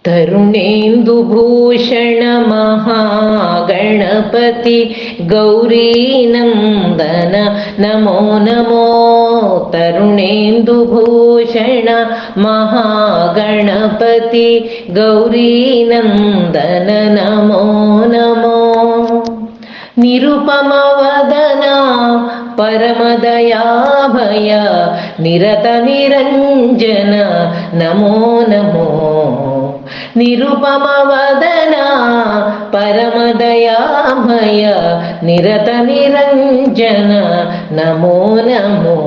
तरुणेन्दुभूषण महागणपति गौरीनन्दन नमो नमो। तरुणेन्दुभूषण महागणपति गौरीनन्दन नमो नमो। निरुपमवदन परमदयाभय निरत निरञ्जन नमो नमो। निरुपमवदन परमदयाभय निरत निरञ्जन नमो नमो।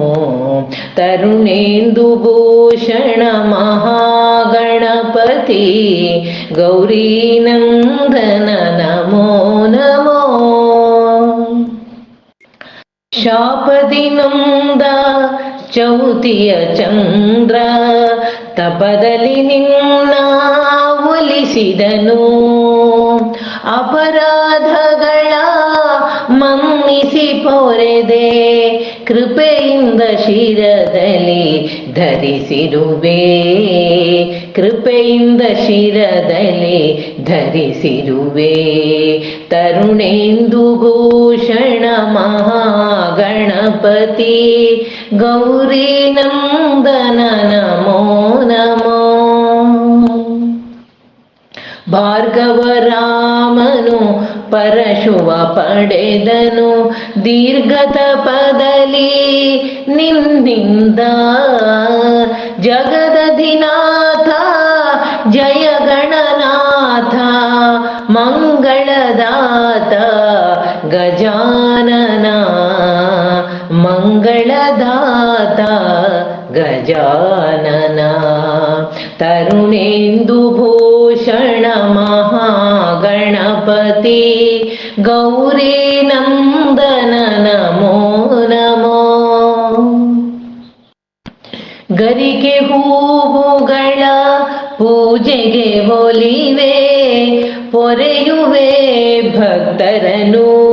तरुणेन्दुभूषण महागणपति गौरीनन्दन नमो नमो। ಶಾಪದಿನೊಂದ ಚೌತಿಯ ಚಂದ್ರ ತಪದಲ್ಲಿ ನಿನ್ನ ಒಲಿಸಿದನು. ಅಪರಾಧಗಳ ಮನ್ನಿಸಿ ಪೊರೆದೆ ಕೃಪೆಯಿಂದ ಶಿರದಲ್ಲಿ ಧರಿಸಿರುವೆ. ಕೃಪೆಯಿಂದ ಶಿರದಲ್ಲಿ ಧರಿಸಿರುವೆ. ತರುಣೇಂದುಭೂಷಣ ಮಹಾಗಣಪತಿ ಗೌರೀನಂದನ ನಮೋ ನಮೋ. ಭಾರ್ಗವರಾಮನು ಪರಶುವ ಪಡೆದನು ದೀರ್ಘತಪದಲ್ಲಿ ನಿನ್ನಿಂದ. ಜಗದಧಿನಾಥ ಜಯ ಗಣನಾಥ ಮಂಗಳದಾತ ಗಜಾನನ. ಮಂಗಳದಾತ ಗಜಾನನ. ತರುಣೇಂದುಭೂಷಣ ಮಹಾಗಣಪತಿ ಗೌರೀನಂದನ ನಮೋ ನಮೋ. ಗರಿಕೆ ಹೂವುಗಳ ಪೂಜೆಗೆ ಒಲಿವೆ ಪೊರೆಯುವೆ ಭಕ್ತರನು.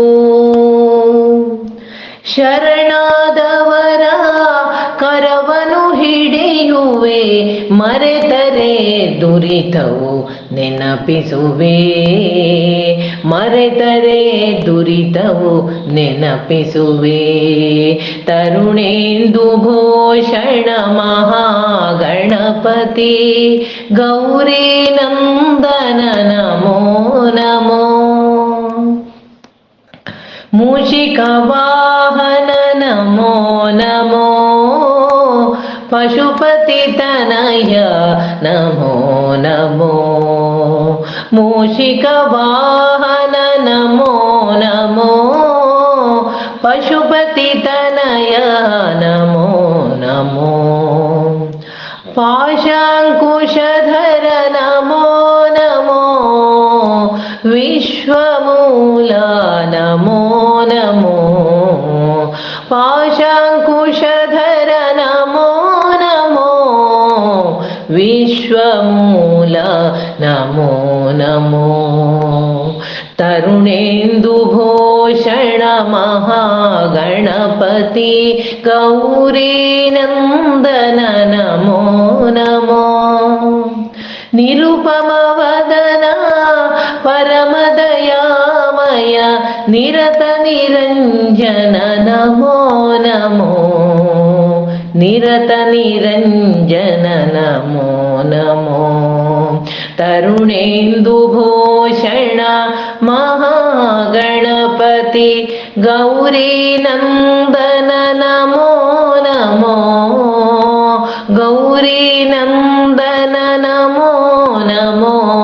ಶರಣಾದವರ ಕರವನು ಹಿಡಿಯುವೆ ಮರೆತರೆ ದುರಿತವು ನೆನಪಿಸುವೆ. ಮರೆತರೆ ದುರಿತವು ನೆನಪಿಸುವೆ. ತರುಣೇಂದುಭೂಷಣ ಮಹಾಗಣಪತಿ ಗೌರೀನಂದನ ನಮೋ ನಮೋ. ಮೂಷಿಕ ವಾಹನ ನಮೋ ನಮೋ. ಪಶುಪತಿ ತನಯ ನಮೋ ನಮೋ. ಮೂಷಿಕ ವಾಹನ ನಮೋ ನಮೋ. ಪಶುಪತಿ ತನಯ ನಮೋ ನಮೋ. ಪಾಶಾಂಕುಶಧರ ನಮೋ ನಮೋ. ವಿಶ್ವಮೂಲ ನಮೋ ನಮೋ. ಪಾಶಾಂಕುಶಧರ ನಮೋ ನಮೋ. ವಿಶ್ವಮೂಲ ನಮೋ ನಮೋ. ತರುಣೇಂದುಭೂಷಣ ಮಹಾಗಣಪತಿ ಗೌರೀನಂದನ ನಮೋ ನಮೋ. ನಿರುಪಮವದನ ಪರಮದಯಾಮಯ ನಿರತ ನಿರಂಜನ ನಮೋ ನಮೋ. ನಿರತ ನಿರಂಜನ ನಮೋ ನಮೋ. ತರುಣೇಂದುಭೂಷಣ ಮಹಾಗಣಪತಿ ಗೌರೀನಂದನ ನಮೋ ನಮೋ. ಗೌರೀನಂದನ ನಮೋ ನಮೋ.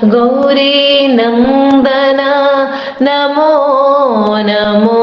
ಗೌರೀನಂದನ ನಮೋ ನಮೋ.